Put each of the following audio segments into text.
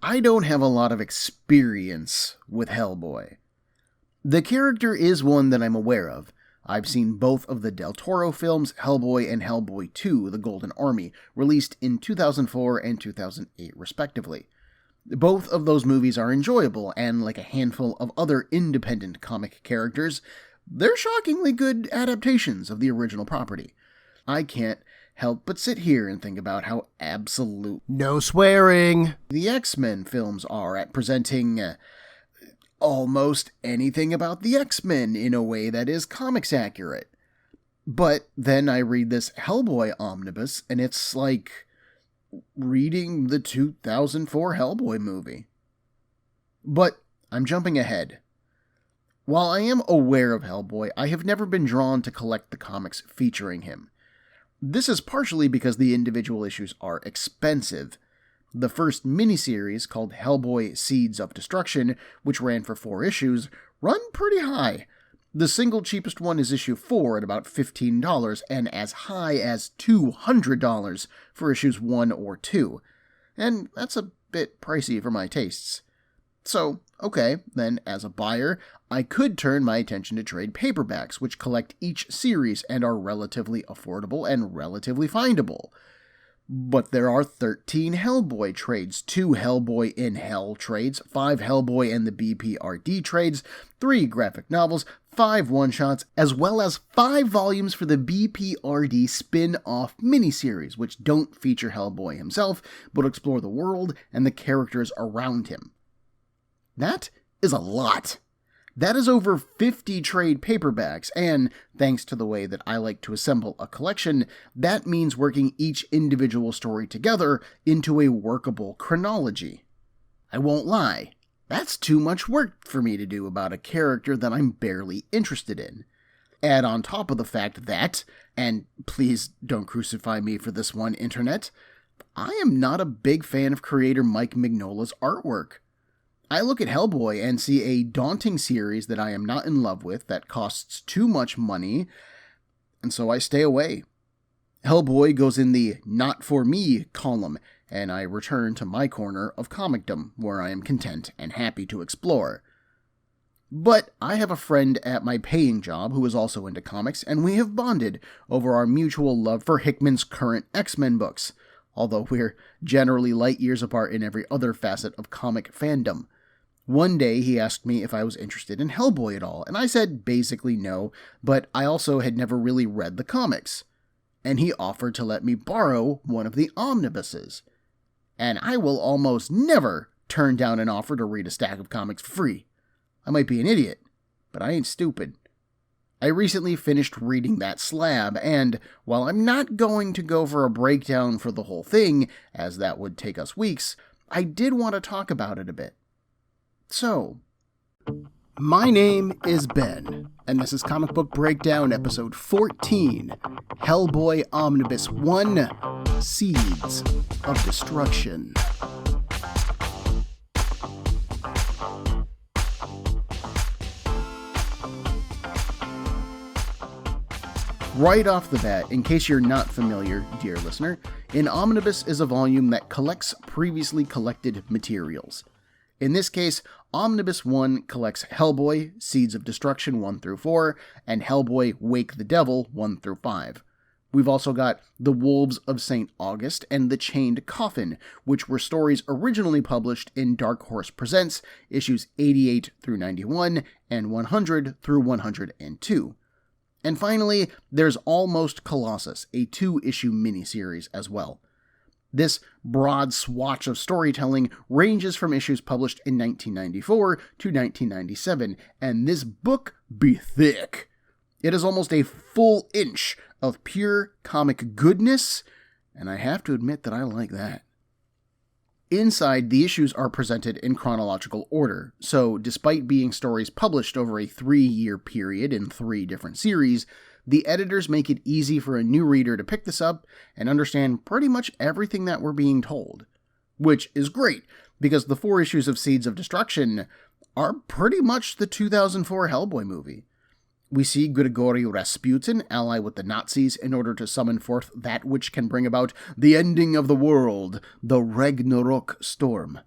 I don't have a lot of experience with Hellboy. The character is one that I'm aware of. I've seen both of the Del Toro films, Hellboy and Hellboy 2, The Golden Army, released in 2004 and 2008 respectively. Both of those movies are enjoyable, and like a handful of other independent comic characters, they're shockingly good adaptations of the original property. I can't help but sit here and think about how absolute no swearing the X-Men films are at presenting almost anything about the X-Men in a way that is comics accurate. But then I read this Hellboy Omnibus, and it's like reading the 2004 Hellboy movie. But I'm jumping ahead. While I am aware of Hellboy, I have never been drawn to collect the comics featuring him. This is partially because the individual issues are expensive. The first miniseries, called Hellboy Seeds of Destruction, which ran for 4 issues, run pretty high. The single cheapest one is issue 4 at about $15, and as high as $200 for issues 1 or 2. And that's a bit pricey for my tastes. So, okay, then as a buyer, I could turn my attention to trade paperbacks, which collect each series and are relatively affordable and relatively findable. But there are 13 Hellboy trades, 2 Hellboy in Hell trades, 5 Hellboy and the BPRD trades, 3 graphic novels, 5 one-shots, as well as 5 volumes for the BPRD spin-off miniseries, which don't feature Hellboy himself, but explore the world and the characters around him. That is a lot. That is over 50 trade paperbacks, and thanks to the way that I like to assemble a collection, that means working each individual story together into a workable chronology. I won't lie, that's too much work for me to do about a character that I'm barely interested in. Add on top of the fact that, and please don't crucify me for this one, Internet, I am not a big fan of creator Mike Mignola's artwork. I look at Hellboy and see a daunting series that I am not in love with, that costs too much money, and so I stay away. Hellboy goes in the not for me column, and I return to my corner of comicdom, where I am content and happy to explore. But I have a friend at my paying job who is also into comics, and we have bonded over our mutual love for Hickman's current X-Men books, although we're generally light years apart in every other facet of comic fandom. One day he asked me if I was interested in Hellboy at all, and I said basically no, but I also had never really read the comics. And he offered to let me borrow one of the omnibuses. And I will almost never turn down an offer to read a stack of comics for free. I might be an idiot, but I ain't stupid. I recently finished reading that slab, and while I'm not going to go for a breakdown for the whole thing, as that would take us weeks, I did want to talk about it a bit. So, my name is Ben, and this is Comic Book Breakdown episode 14, Hellboy Omnibus 1, Seeds of Destruction. Right off the bat, in case you're not familiar, dear listener, an omnibus is a volume that collects previously collected materials. In this case, Omnibus 1 collects Hellboy, Seeds of Destruction 1 through 4, and Hellboy, Wake the Devil 1 through 5. We've also got The Wolves of St. August and The Chained Coffin, which were stories originally published in Dark Horse Presents, issues 88 through 91 and 100 through 102. And finally, there's Almost Colossus, a 2-issue miniseries as well. This broad swatch of storytelling ranges from issues published in 1994 to 1997, and this book be thick. It is almost a full inch of pure comic goodness, and I have to admit that I like that. Inside, the issues are presented in chronological order, so despite being stories published over a 3-year period in 3 different series, the editors make it easy for a new reader to pick this up and understand pretty much everything that we're being told. Which is great, because the 4 issues of Seeds of Destruction are pretty much the 2004 Hellboy movie. We see Grigory Rasputin ally with the Nazis in order to summon forth that which can bring about the ending of the world, the Ragnarok storm.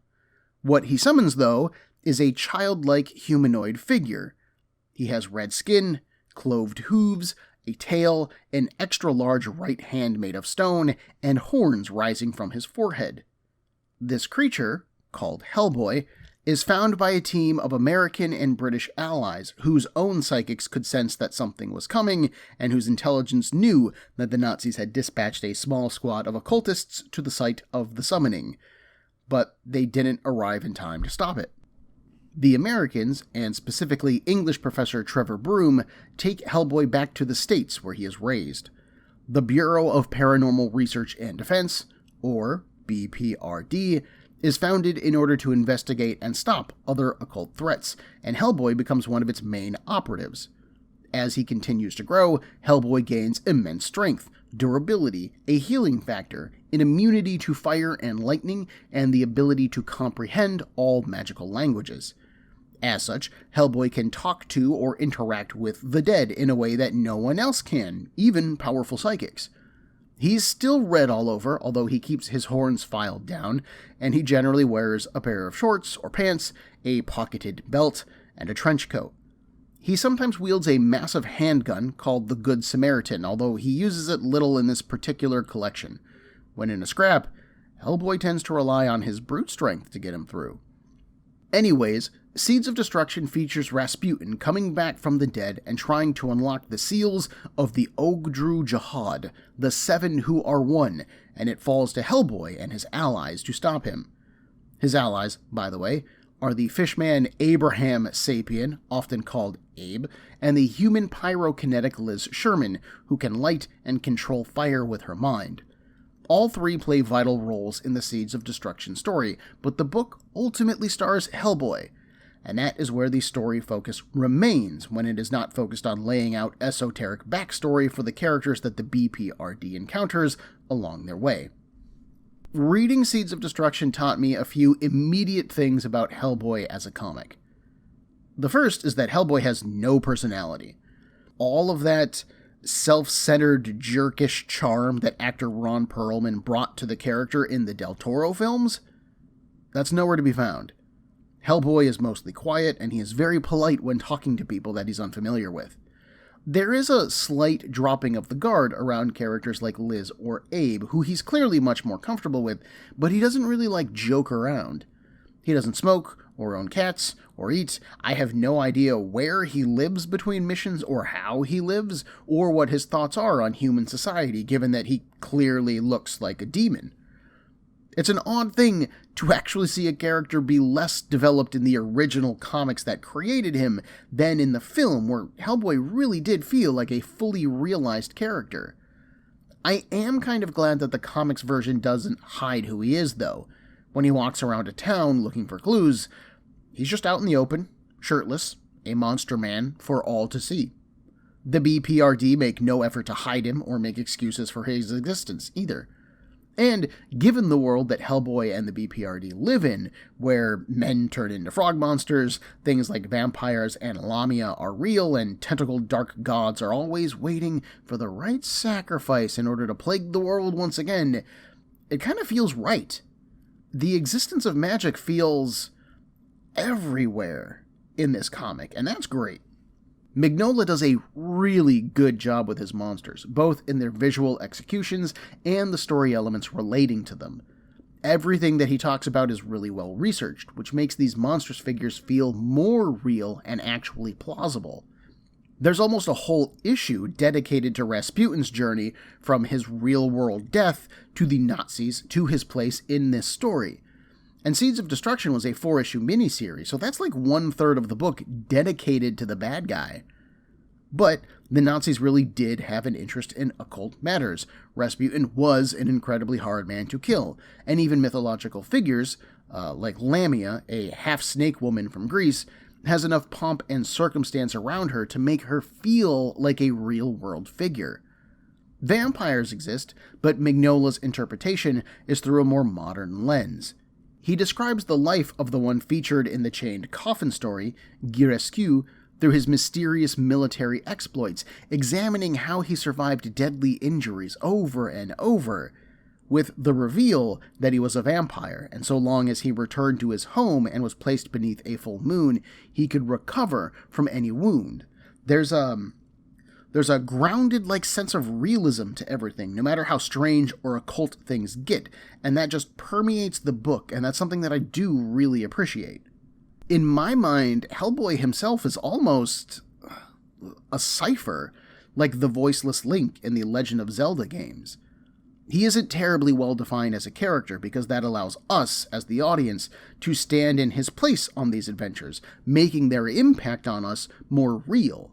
What he summons, though, is a childlike humanoid figure. He has red skin, cloved hooves, a tail, an extra-large right hand made of stone, and horns rising from his forehead. This creature, called Hellboy, is found by a team of American and British allies whose own psychics could sense that something was coming and whose intelligence knew that the Nazis had dispatched a small squad of occultists to the site of the summoning, but they didn't arrive in time to stop it. The Americans, and specifically English professor Trevor Broom, take Hellboy back to the States where he is raised. The Bureau of Paranormal Research and Defense, or BPRD, is founded in order to investigate and stop other occult threats, and Hellboy becomes one of its main operatives. As he continues to grow, Hellboy gains immense strength, durability, a healing factor, an immunity to fire and lightning, and the ability to comprehend all magical languages. As such, Hellboy can talk to or interact with the dead in a way that no one else can, even powerful psychics. He's still red all over, although he keeps his horns filed down, and he generally wears a pair of shorts or pants, a pocketed belt, and a trench coat. He sometimes wields a massive handgun called the Good Samaritan, although he uses it little in this particular collection. When in a scrap, Hellboy tends to rely on his brute strength to get him through. Anyways, Seeds of Destruction features Rasputin coming back from the dead and trying to unlock the seals of the Ogdru Jihad, the Seven Who Are One, and it falls to Hellboy and his allies to stop him. His allies, by the way, are the fishman Abraham Sapien, often called Abe, and the human pyrokinetic Liz Sherman, who can light and control fire with her mind. All three play vital roles in the Seeds of Destruction story, but the book ultimately stars Hellboy, and that is where the story focus remains when it is not focused on laying out esoteric backstory for the characters that the BPRD encounters along their way. Reading Seeds of Destruction taught me a few immediate things about Hellboy as a comic. The first is that Hellboy has no personality. All of that self-centered, jerkish charm that actor Ron Perlman brought to the character in the Del Toro films, that's nowhere to be found. Hellboy is mostly quiet, and he is very polite when talking to people that he's unfamiliar with. There is a slight dropping of the guard around characters like Liz or Abe, who he's clearly much more comfortable with, but he doesn't really joke around. He doesn't smoke, or own cats, or eat. I have no idea where he lives between missions, or how he lives, or what his thoughts are on human society, given that he clearly looks like a demon. It's an odd thing to actually see a character be less developed in the original comics that created him than in the film, where Hellboy really did feel like a fully realized character. I am kind of glad that the comics version doesn't hide who he is, though. When he walks around a town looking for clues, he's just out in the open, shirtless, a monster man for all to see. The BPRD make no effort to hide him or make excuses for his existence, either. And given the world that Hellboy and the BPRD live in, where men turn into frog monsters, things like vampires and Lamia are real, and tentacled dark gods are always waiting for the right sacrifice in order to plague the world once again, it kind of feels right. The existence of magic feels everywhere in this comic, and that's great. Mignola does a really good job with his monsters, both in their visual executions and the story elements relating to them. Everything that he talks about is really well researched, which makes these monstrous figures feel more real and actually plausible. There's almost a whole issue dedicated to Rasputin's journey from his real-world death to the Nazis to his place in this story. And Seeds of Destruction was a 4-issue miniseries, so that's like 1/3 of the book dedicated to the bad guy. But the Nazis really did have an interest in occult matters. Rasputin was an incredibly hard man to kill, and even mythological figures, like Lamia, a half-snake woman from Greece, has enough pomp and circumstance around her to make her feel like a real-world figure. Vampires exist, but Mignola's interpretation is through a more modern lens. He describes the life of the one featured in the chained coffin story, Girescu, through his mysterious military exploits, examining how he survived deadly injuries over and over. with the reveal that he was a vampire, and so long as he returned to his home and was placed beneath a full moon, he could recover from any wound. There's a grounded-like sense of realism to everything, no matter how strange or occult things get, and that just permeates the book, and that's something that I do really appreciate. In my mind, Hellboy himself is almost a cipher, like the voiceless Link in the Legend of Zelda games. He isn't terribly well defined as a character because that allows us, as the audience, to stand in his place on these adventures, making their impact on us more real.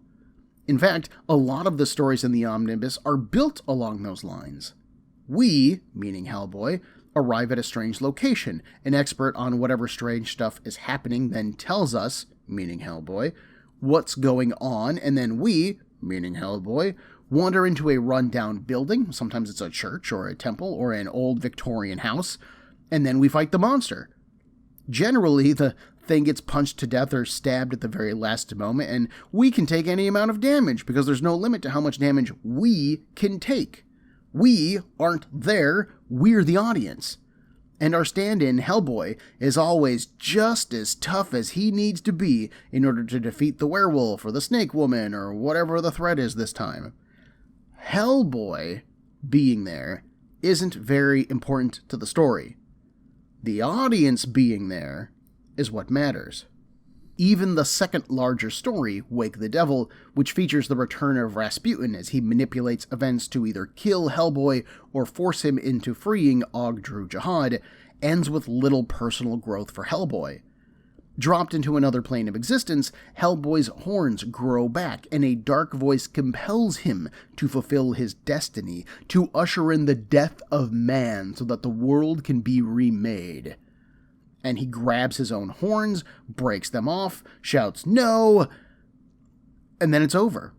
In fact, a lot of the stories in the Omnibus are built along those lines. We, meaning Hellboy, arrive at a strange location. An expert on whatever strange stuff is happening then tells us, meaning Hellboy, what's going on, and then we, meaning Hellboy, wander into a run-down building, sometimes it's a church or a temple or an old Victorian house, and then we fight the monster. Generally, the thing gets punched to death or stabbed at the very last moment, and we can take any amount of damage because there's no limit to how much damage we can take. We aren't there, we're the audience. And our stand-in, Hellboy, is always just as tough as he needs to be in order to defeat the werewolf or the snake woman or whatever the threat is this time. Hellboy being there isn't very important to the story. The audience being there is what matters. Even the second larger story, Wake the Devil, which features the return of Rasputin as he manipulates events to either kill Hellboy or force him into freeing Og-Dru Jihad, ends with little personal growth for Hellboy. Dropped into another plane of existence, Hellboy's horns grow back, and a dark voice compels him to fulfill his destiny, to usher in the death of man so that the world can be remade. And he grabs his own horns, breaks them off, shouts, "No!" and then it's over.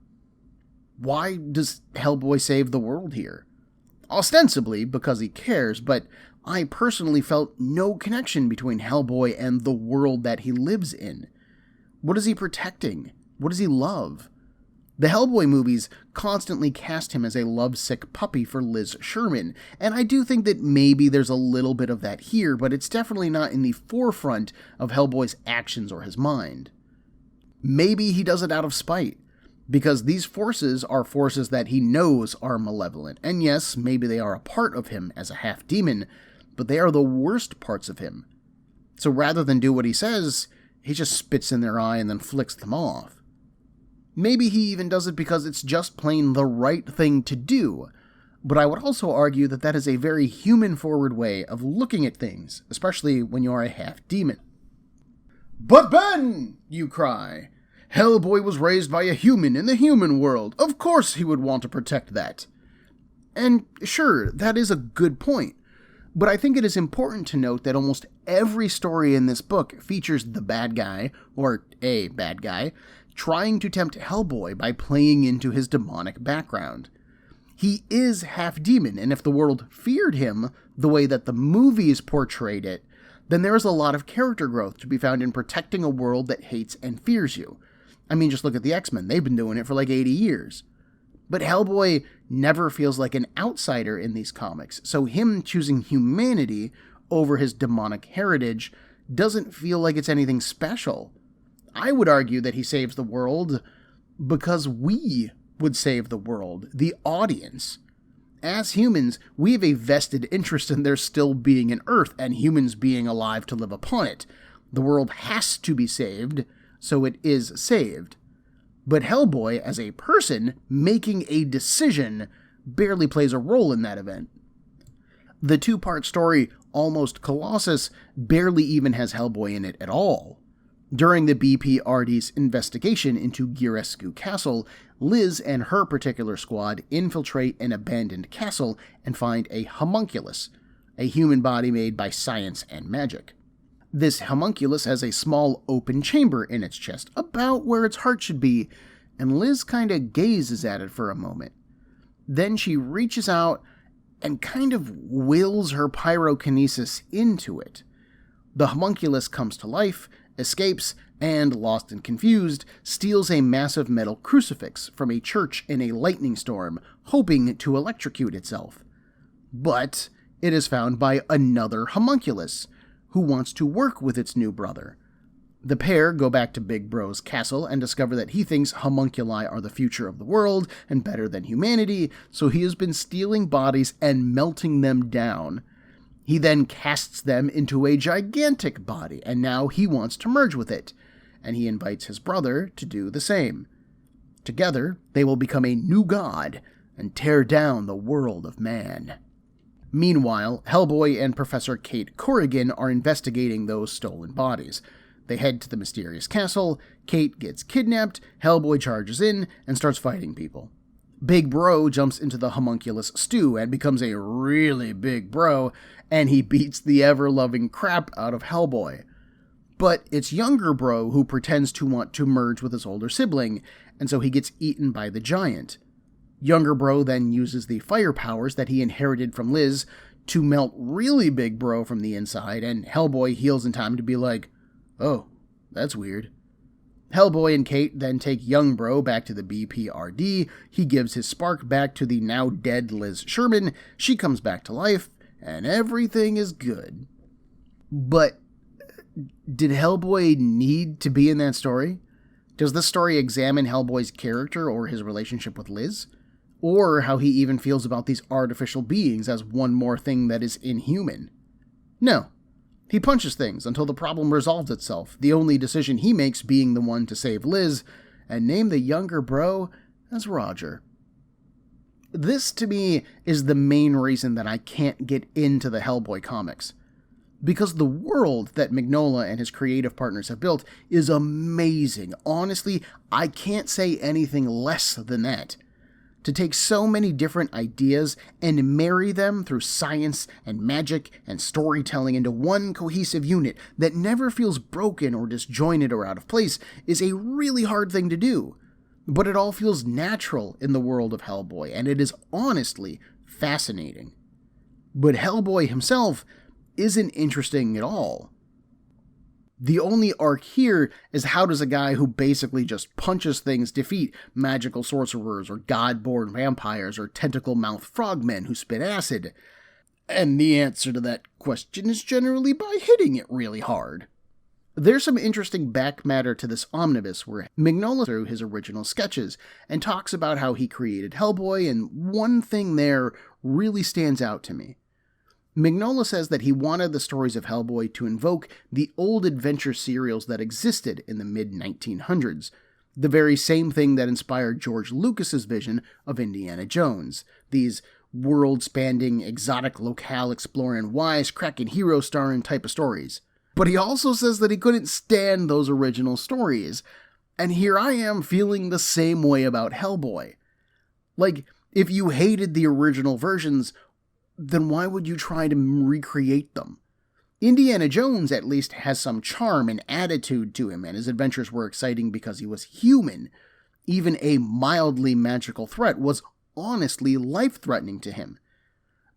Why does Hellboy save the world here? Ostensibly because he cares, but I personally felt no connection between Hellboy and the world that he lives in. What is he protecting? What does he love? The Hellboy movies constantly cast him as a lovesick puppy for Liz Sherman, and I do think that maybe there's a little bit of that here, but it's definitely not in the forefront of Hellboy's actions or his mind. Maybe he does it out of spite, because these forces are forces that he knows are malevolent, and yes, maybe they are a part of him as a half-demon, but they are the worst parts of him. So rather than do what he says, he just spits in their eye and then flicks them off. Maybe he even does it because it's just plain the right thing to do, but I would also argue that that is a very human-forward way of looking at things, especially when you're a half-demon. "But Ben!" you cry. "Hellboy was raised by a human in the human world. Of course he would want to protect that." And sure, that is a good point. But I think it is important to note that almost every story in this book features the bad guy, or a bad guy, trying to tempt Hellboy by playing into his demonic background. He is half-demon, and if the world feared him the way that the movies portrayed it, then there is a lot of character growth to be found in protecting a world that hates and fears you. I mean, just look at the X-Men. They've been doing it for like 80 years. But Hellboy never feels like an outsider in these comics, so him choosing humanity over his demonic heritage doesn't feel like it's anything special. I would argue that he saves the world because we would save the world, the audience. As humans, we have a vested interest in there still being an Earth and humans being alive to live upon it. The world has to be saved, so it is saved. But Hellboy, as a person, making a decision, barely plays a role in that event. The two-part story, Almost Colossus, barely even has Hellboy in it at all. During the BPRD's investigation into Girescu Castle, Liz and her particular squad infiltrate an abandoned castle and find a homunculus, a human body made by science and magic. This homunculus has a small open chamber in its chest, about where its heart should be, and Liz kinda gazes at it for a moment. Then she reaches out and kind of wills her pyrokinesis into it. The homunculus comes to life, escapes, and, lost and confused, steals a massive metal crucifix from a church in a lightning storm, hoping to electrocute itself. But it is found by another homunculus, who wants to work with its new brother. The pair go back to Big Bro's castle and discover that he thinks homunculi are the future of the world and better than humanity, so he has been stealing bodies and melting them down. He then casts them into a gigantic body, and now he wants to merge with it, and he invites his brother to do the same. Together, they will become a new god and tear down the world of man. Meanwhile, Hellboy and Professor Kate Corrigan are investigating those stolen bodies. They head to the mysterious castle, Kate gets kidnapped, Hellboy charges in and starts fighting people. Big Bro jumps into the homunculus stew and becomes a really big bro, and he beats the ever-loving crap out of Hellboy. But it's younger Bro who pretends to want to merge with his older sibling, and so he gets eaten by the giant. Younger Bro then uses the fire powers that he inherited from Liz to melt really Big Bro from the inside, and Hellboy heals in time to be like, "Oh, that's weird." Hellboy and Kate then take young Bro back to the BPRD, he gives his spark back to the now dead Liz Sherman, she comes back to life, and everything is good. But did Hellboy need to be in that story? Does this story examine Hellboy's character or his relationship with Liz? Or how he even feels about these artificial beings as one more thing that is inhuman? No. He punches things until the problem resolves itself, the only decision he makes being the one to save Liz, and name the younger Bro as Roger. This, to me, is the main reason that I can't get into the Hellboy comics. Because the world that Mignola and his creative partners have built is amazing. Honestly, I can't say anything less than that. To take so many different ideas and marry them through science and magic and storytelling into one cohesive unit that never feels broken or disjointed or out of place is a really hard thing to do. But it all feels natural in the world of Hellboy, and it is honestly fascinating. But Hellboy himself isn't interesting at all. The only arc here is how does a guy who basically just punches things defeat magical sorcerers or god-born vampires or tentacle-mouthed frogmen who spit acid? And the answer to that question is generally by hitting it really hard. There's some interesting back matter to this omnibus where Mignola through his original sketches and talks about how he created Hellboy, and one thing there really stands out to me. Mignola says that he wanted the stories of Hellboy to invoke the old adventure serials that existed in the mid-1900s, the very same thing that inspired George Lucas's vision of Indiana Jones, these world-spanning, exotic locale-exploring, wisecracking, hero-starring type of stories. But he also says that he couldn't stand those original stories, and here I am feeling the same way about Hellboy. Like, if you hated the original versions, then why would you try to recreate them? Indiana Jones at least has some charm and attitude to him, and his adventures were exciting because he was human. Even a mildly magical threat was honestly life-threatening to him.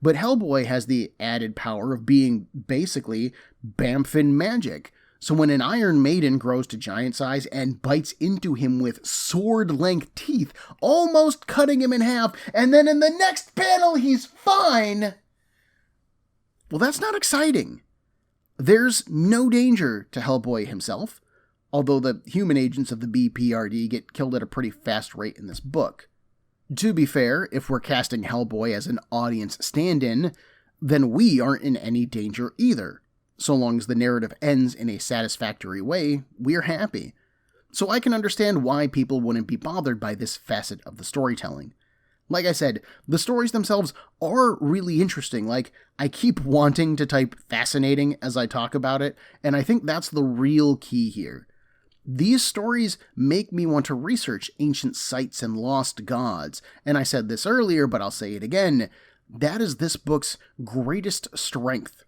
But Hellboy has the added power of being basically Bamfin magic, so when an Iron Maiden grows to giant size and bites into him with sword-length teeth, almost cutting him in half, and then in the next panel he's fine, well, that's not exciting. There's no danger to Hellboy himself, although the human agents of the BPRD get killed at a pretty fast rate in this book. To be fair, if we're casting Hellboy as an audience stand-in, then we aren't in any danger either. So long as the narrative ends in a satisfactory way, we're happy. So I can understand why people wouldn't be bothered by this facet of the storytelling. Like I said, the stories themselves are really interesting. Like, I keep wanting to type fascinating as I talk about it, and I think that's the real key here. These stories make me want to research ancient sites and lost gods, and I said this earlier, but I'll say it again, that is this book's greatest strength.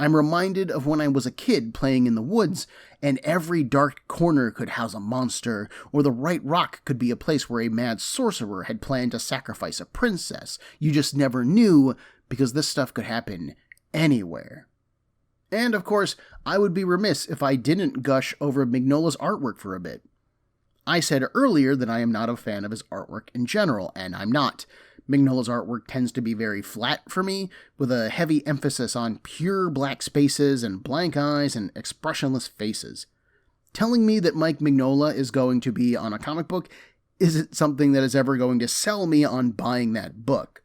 I'm reminded of when I was a kid playing in the woods, and every dark corner could house a monster, or the right rock could be a place where a mad sorcerer had planned to sacrifice a princess. You just never knew, because this stuff could happen anywhere. And, of course, I would be remiss if I didn't gush over Mignola's artwork for a bit. I said earlier that I am not a fan of his artwork in general, and I'm not. Mignola's artwork tends to be very flat for me, with a heavy emphasis on pure black spaces and blank eyes and expressionless faces. Telling me that Mike Mignola is going to be on a comic book isn't something that is ever going to sell me on buying that book.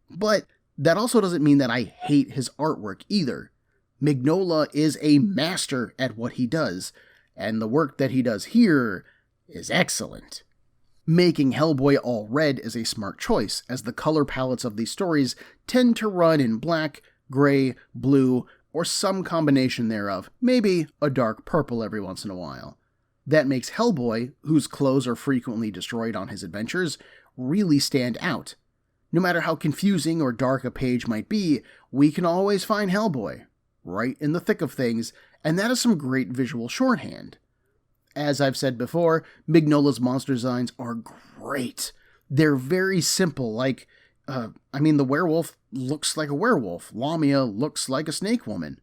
But that also doesn't mean that I hate his artwork either. Mignola is a master at what he does, and the work that he does here is excellent. Making Hellboy all red is a smart choice, as the color palettes of these stories tend to run in black, gray, blue, or some combination thereof, maybe a dark purple every once in a while. That makes Hellboy, whose clothes are frequently destroyed on his adventures, really stand out. No matter how confusing or dark a page might be, we can always find Hellboy, right in the thick of things, and that is some great visual shorthand. As I've said before, Mignola's monster designs are great. They're very simple, like, the werewolf looks like a werewolf. Lamia looks like a snake woman.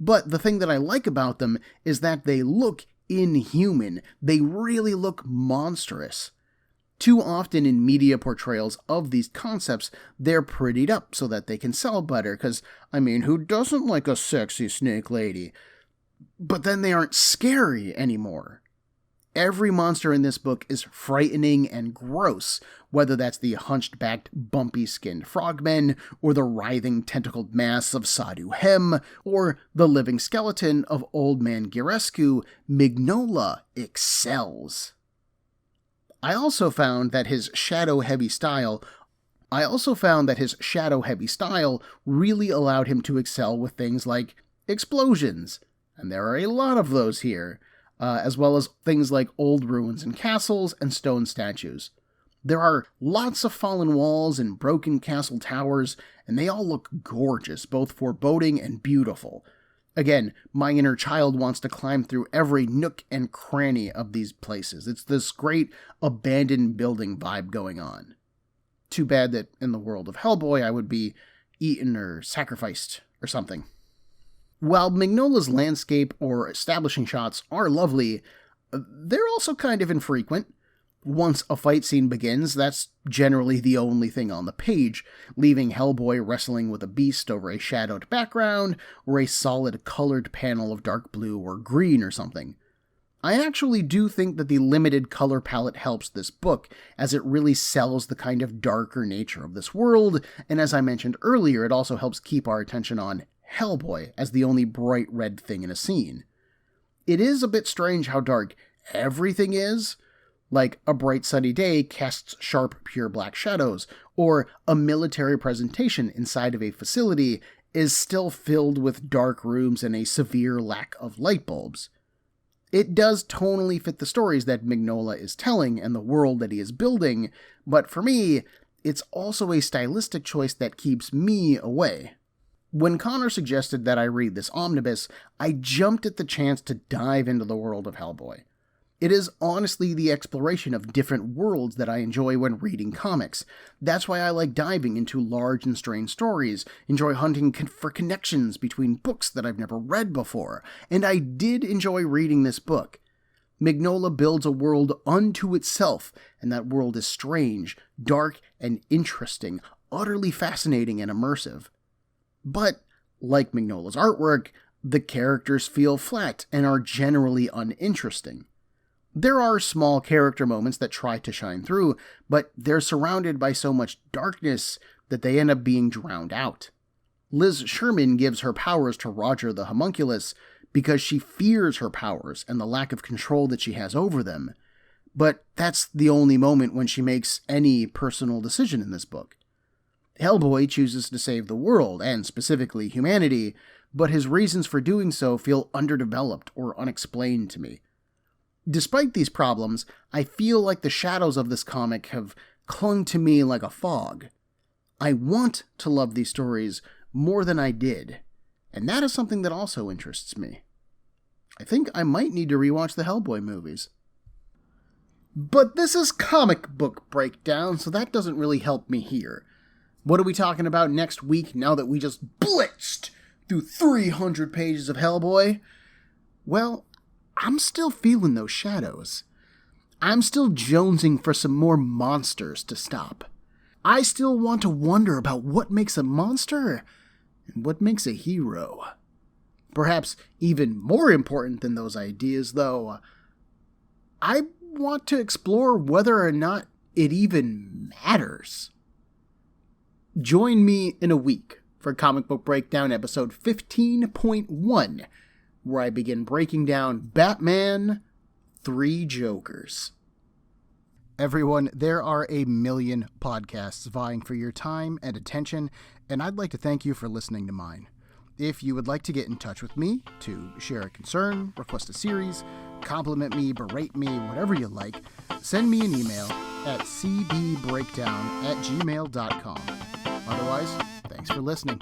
But the thing that I like about them is that they look inhuman. They really look monstrous. Too often in media portrayals of these concepts, they're prettied up so that they can sell better, because, who doesn't like a sexy snake lady? But then they aren't scary anymore. Every monster in this book is frightening and gross, whether that's the hunched-backed, bumpy-skinned frogmen, or the writhing, tentacled mass of Sadu Hem, or the living skeleton of Old Man Girescu. Mignola excels. I also found that his shadow-heavy style really allowed him to excel with things like explosions, and there are a lot of those here, as well as things like old ruins and castles and stone statues. There are lots of fallen walls and broken castle towers, and they all look gorgeous, both foreboding and beautiful. Again, my inner child wants to climb through every nook and cranny of these places. It's this great abandoned building vibe going on. Too bad that in the world of Hellboy I would be eaten or sacrificed or something. While Mignola's landscape or establishing shots are lovely, they're also kind of infrequent. Once a fight scene begins, that's generally the only thing on the page, leaving Hellboy wrestling with a beast over a shadowed background, or a solid colored panel of dark blue or green or something. I actually do think that the limited color palette helps this book, as it really sells the kind of darker nature of this world, and as I mentioned earlier, it also helps keep our attention on Hellboy as the only bright red thing in a scene. It is a bit strange how dark everything is, like a bright sunny day casts sharp pure black shadows, or a military presentation inside of a facility is still filled with dark rooms and a severe lack of light bulbs. It does tonally fit the stories that Mignola is telling and the world that he is building, but for me, it's also a stylistic choice that keeps me away. When Connor suggested that I read this omnibus, I jumped at the chance to dive into the world of Hellboy. It is honestly the exploration of different worlds that I enjoy when reading comics. That's why I like diving into large and strange stories, enjoy hunting for connections between books that I've never read before, and I did enjoy reading this book. Mignola builds a world unto itself, and that world is strange, dark, and interesting, utterly fascinating and immersive. But, like Mignola's artwork, the characters feel flat and are generally uninteresting. There are small character moments that try to shine through, but they're surrounded by so much darkness that they end up being drowned out. Liz Sherman gives her powers to Roger the Homunculus because she fears her powers and the lack of control that she has over them, but that's the only moment when she makes any personal decision in this book. Hellboy chooses to save the world, and specifically humanity, but his reasons for doing so feel underdeveloped or unexplained to me. Despite these problems, I feel like the shadows of this comic have clung to me like a fog. I want to love these stories more than I did, and that is something that also interests me. I think I might need to rewatch the Hellboy movies. But this is comic book breakdown, so that doesn't really help me here. What are we talking about next week now that we just blitzed through 300 pages of Hellboy? Well, I'm still feeling those shadows. I'm still jonesing for some more monsters to stop. I still want to wonder about what makes a monster and what makes a hero. Perhaps even more important than those ideas, though, I want to explore whether or not it even matters. Join me in a week for Comic Book Breakdown episode 15.1, where I begin breaking down Batman 3 Jokers. Everyone, there are a million podcasts vying for your time and attention, and I'd like to thank you for listening to mine. If you would like to get in touch with me, to share a concern, request a series, compliment me, berate me, whatever you like, send me an email at cbbreakdown@gmail.com. Otherwise, thanks for listening.